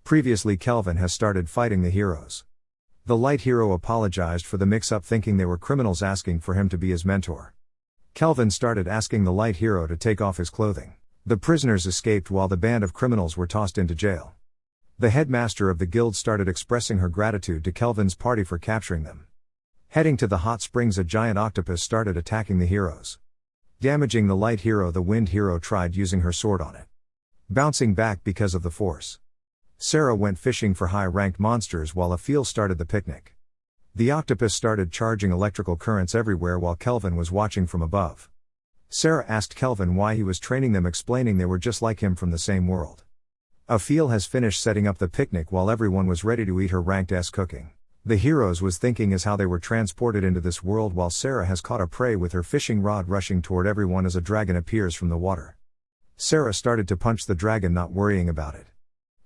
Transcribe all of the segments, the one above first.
Previously, Kelvin has started fighting the heroes. The light hero apologized for the mix-up, thinking they were criminals asking for him to be his mentor. Kelvin started asking the light hero to take off his clothing. The prisoners escaped while the band of criminals were tossed into jail. The headmaster of the guild started expressing her gratitude to Kelvin's party for capturing them. Heading to the hot springs, a giant octopus started attacking the heroes. Damaging the light hero, the wind hero tried using her sword on it, bouncing back because of the force. Sarah went fishing for high-ranked monsters while Aphil started the picnic. The octopus started charging electrical currents everywhere while Kelvin was watching from above. Sarah asked Kelvin why he was training them, explaining they were just like him from the same world. Aphil has finished setting up the picnic while everyone was ready to eat her ranked S cooking. The heroes was thinking as how they were transported into this world while Sarah has caught a prey with her fishing rod, rushing toward everyone as a dragon appears from the water. Sarah started to punch the dragon, not worrying about it,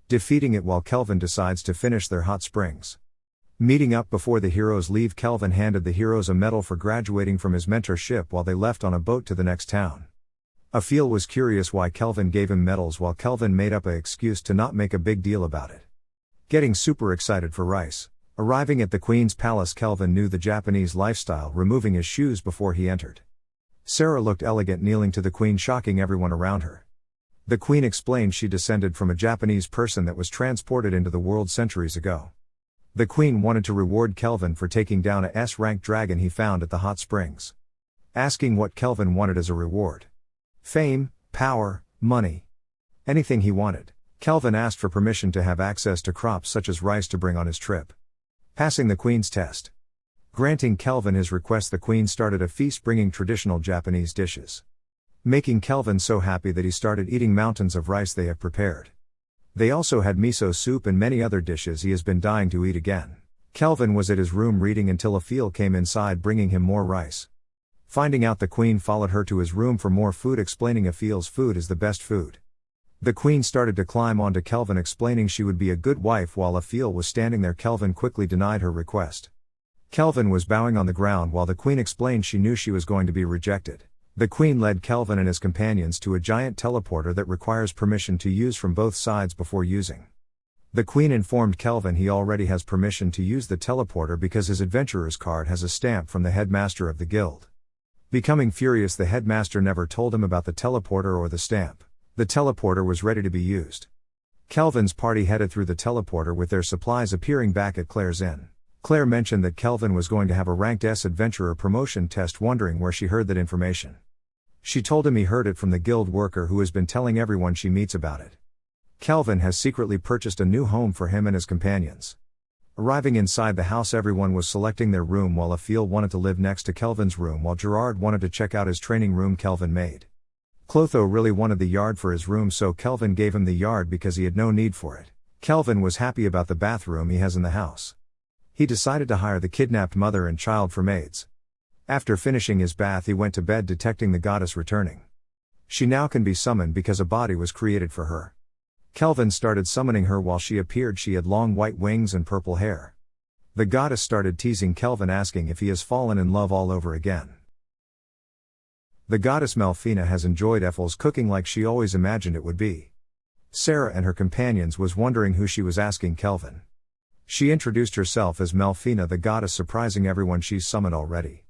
defeating it while Kelvin decides to finish their hot springs. Meeting up before the heroes leave, Kelvin handed the heroes a medal for graduating from his mentorship while they left on a boat to the next town. Aphil was curious why Kelvin gave him medals while Kelvin made up an excuse to not make a big deal about it. Getting super excited for rice. Arriving at the Queen's palace, Kelvin knew the Japanese lifestyle, removing his shoes before he entered. Sarah looked elegant kneeling to the Queen, shocking everyone around her. The Queen explained she descended from a Japanese person that was transported into the world centuries ago. The Queen wanted to reward Kelvin for taking down a S-ranked dragon he found at the hot springs. Asking what Kelvin wanted as a reward. Fame, power, money. Anything he wanted. Kelvin asked for permission to have access to crops such as rice to bring on his trip. Passing the Queen's test. Granting Kelvin his request, the Queen started a feast bringing traditional Japanese dishes, making Kelvin so happy that he started eating mountains of rice they have prepared. They also had miso soup and many other dishes he has been dying to eat again. Kelvin was at his room reading until Aphil came inside bringing him more rice. Finding out, the Queen followed her to his room for more food, explaining Aphil's food is the best food. The Queen started to climb onto Kelvin, explaining she would be a good wife while Aphil was standing there. Kelvin quickly denied her request. Kelvin was bowing on the ground while the Queen explained she knew she was going to be rejected. The Queen led Kelvin and his companions to a giant teleporter that requires permission to use from both sides before using. The Queen informed Kelvin he already has permission to use the teleporter because his adventurer's card has a stamp from the headmaster of the guild. Becoming furious, the headmaster never told him about the teleporter or the stamp. The teleporter was ready to be used. Kelvin's party headed through the teleporter with their supplies, appearing back at Claire's inn. Claire mentioned that Kelvin was going to have a ranked S adventurer promotion test, wondering where she heard that information. She told him he heard it from the guild worker who has been telling everyone she meets about it. Kelvin has secretly purchased a new home for him and his companions. Arriving inside the house, everyone was selecting their room while Aphil wanted to live next to Kelvin's room while Gerard wanted to check out his training room Kelvin made. Clotho really wanted the yard for his room, so Kelvin gave him the yard because he had no need for it. Kelvin was happy about the bathroom he has in the house. He decided to hire the kidnapped mother and child for maids. After finishing his bath, he went to bed, detecting the goddess returning. She now can be summoned because a body was created for her. Kelvin started summoning her while she appeared. She had long white wings and purple hair. The goddess started teasing Kelvin, asking if he has fallen in love all over again. The goddess Melfina has enjoyed Ethel's cooking like she always imagined it would be. Sarah and her companions was wondering who she was asking Kelvin. She introduced herself as Melfina the goddess, surprising everyone she's summoned already.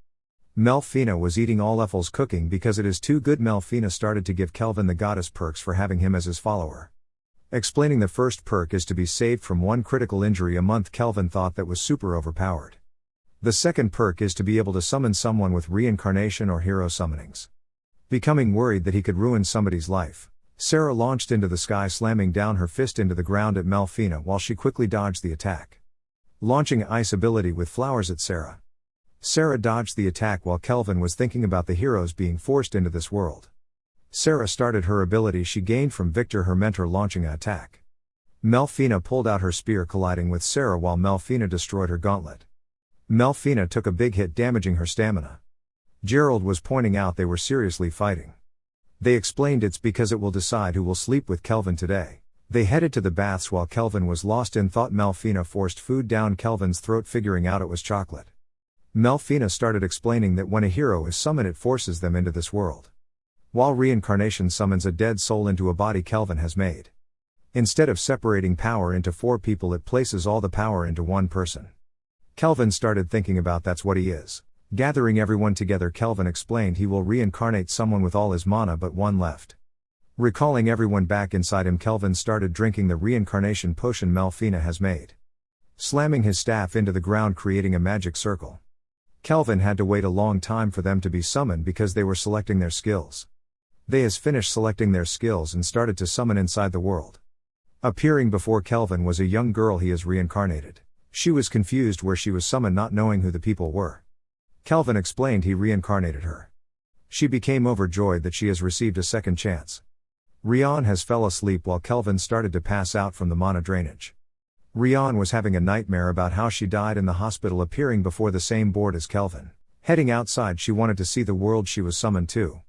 Melfina was eating all Ethel's cooking because it is too good. Melfina started to give Kelvin the goddess perks for having him as his follower. Explaining the first perk is to be saved from 1 critical injury a month. Kelvin thought that was super overpowered. The second perk is to be able to summon someone with reincarnation or hero summonings. Becoming worried that he could ruin somebody's life, Sarah launched into the sky, slamming down her fist into the ground at Melfina while she quickly dodged the attack. Launching ice ability with flowers at Sarah. Sarah dodged the attack while Kelvin was thinking about the heroes being forced into this world. Sarah started her ability she gained from Victor, her mentor, launching an attack. Melfina pulled out her spear, colliding with Sarah while Melfina destroyed her gauntlet. Melfina took a big hit, damaging her stamina. Gerald was pointing out they were seriously fighting. They explained it's because it will decide who will sleep with Kelvin today. They headed to the baths while Kelvin was lost in thought. Melfina forced food down Kelvin's throat, figuring out it was chocolate. Melfina started explaining that when a hero is summoned, it forces them into this world, while reincarnation summons a dead soul into a body Kelvin has made. Instead of separating power into 4 people, it places all the power into one person. Kelvin started thinking about that's what he is. Gathering everyone together, Kelvin explained he will reincarnate someone with all his mana but one left. Recalling everyone back inside him, Kelvin started drinking the reincarnation potion Melfina has made. Slamming his staff into the ground, creating a magic circle. Kelvin had to wait a long time for them to be summoned because they were selecting their skills. They has finished selecting their skills and started to summon inside the world. Appearing before Kelvin was a young girl he has reincarnated. She was confused where she was summoned, not knowing who the people were. Kelvin explained he reincarnated her. She became overjoyed that she has received a second chance. Rian has fell asleep while Kelvin started to pass out from the mana drainage. Rian was having a nightmare about how she died in the hospital, appearing before the same board as Kelvin. Heading outside, she wanted to see the world she was summoned to.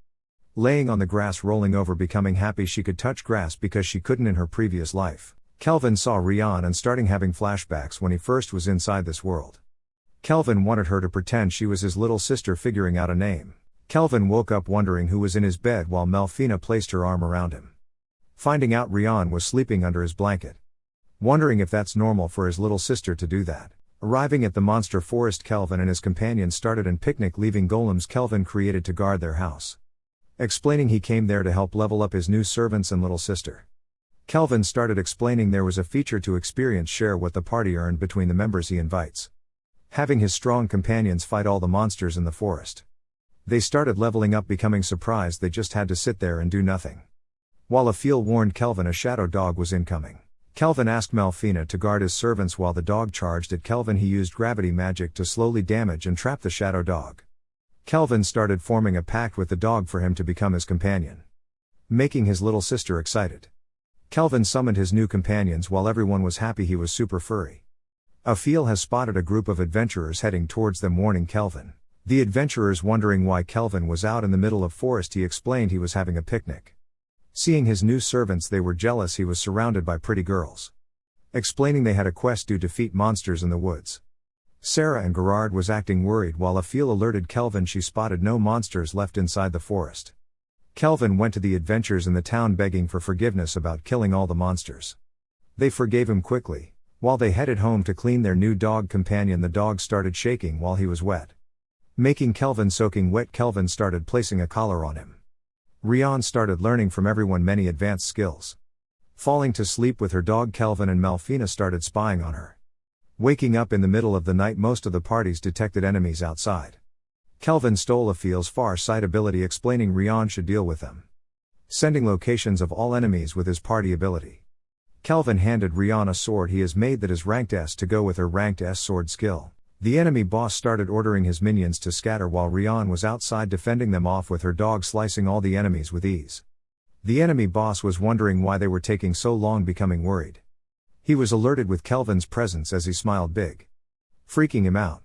Laying on the grass, rolling over, becoming happy she could touch grass because she couldn't in her previous life. Kelvin saw Rian and starting having flashbacks when he first was inside this world. Kelvin wanted her to pretend she was his little sister, figuring out a name. Kelvin woke up wondering who was in his bed while Melfina placed her arm around him. Finding out Rian was sleeping under his blanket. Wondering if that's normal for his little sister to do that. Arriving at the monster forest, Kelvin and his companions started a picnic, leaving golems Kelvin created to guard their house. Explaining he came there to help level up his new servants and little sister. Kelvin started explaining there was a feature to experience share what the party earned between the members he invites. Having his strong companions fight all the monsters in the forest. They started leveling up, becoming surprised they just had to sit there and do nothing. While Afil warned Kelvin a shadow dog was incoming. Kelvin asked Melfina to guard his servants while the dog charged at Kelvin. He used gravity magic to slowly damage and trap the shadow dog. Kelvin started forming a pact with the dog for him to become his companion. Making his little sister excited. Kelvin summoned his new companions while everyone was happy he was super furry. Afil has spotted a group of adventurers heading towards them, warning Kelvin. The adventurers wondering why Kelvin was out in the middle of forest, he explained he was having a picnic. Seeing his new servants, they were jealous he was surrounded by pretty girls. Explaining they had a quest to defeat monsters in the woods. Sarah and Gerard was acting worried while Afil alerted Kelvin she spotted no monsters left inside the forest. Kelvin went to the adventurers in the town begging for forgiveness about killing all the monsters. They forgave him quickly. While they headed home to clean their new dog companion, the dog started shaking while he was wet. Making Kelvin soaking wet, Kelvin started placing a collar on him. Rian started learning from everyone many advanced skills. Falling to sleep with her dog, Kelvin and Melfina started spying on her. Waking up in the middle of the night, most of the parties detected enemies outside. Kelvin stole Afil's far sight ability, explaining Rian should deal with them. Sending locations of all enemies with his party ability. Kelvin handed Rian a sword he has made that is ranked S to go with her ranked S sword skill. The enemy boss started ordering his minions to scatter while Rian was outside defending them off with her dog, slicing all the enemies with ease. The enemy boss was wondering why they were taking so long, becoming worried. He was alerted with Kelvin's presence as he smiled big. Freaking him out.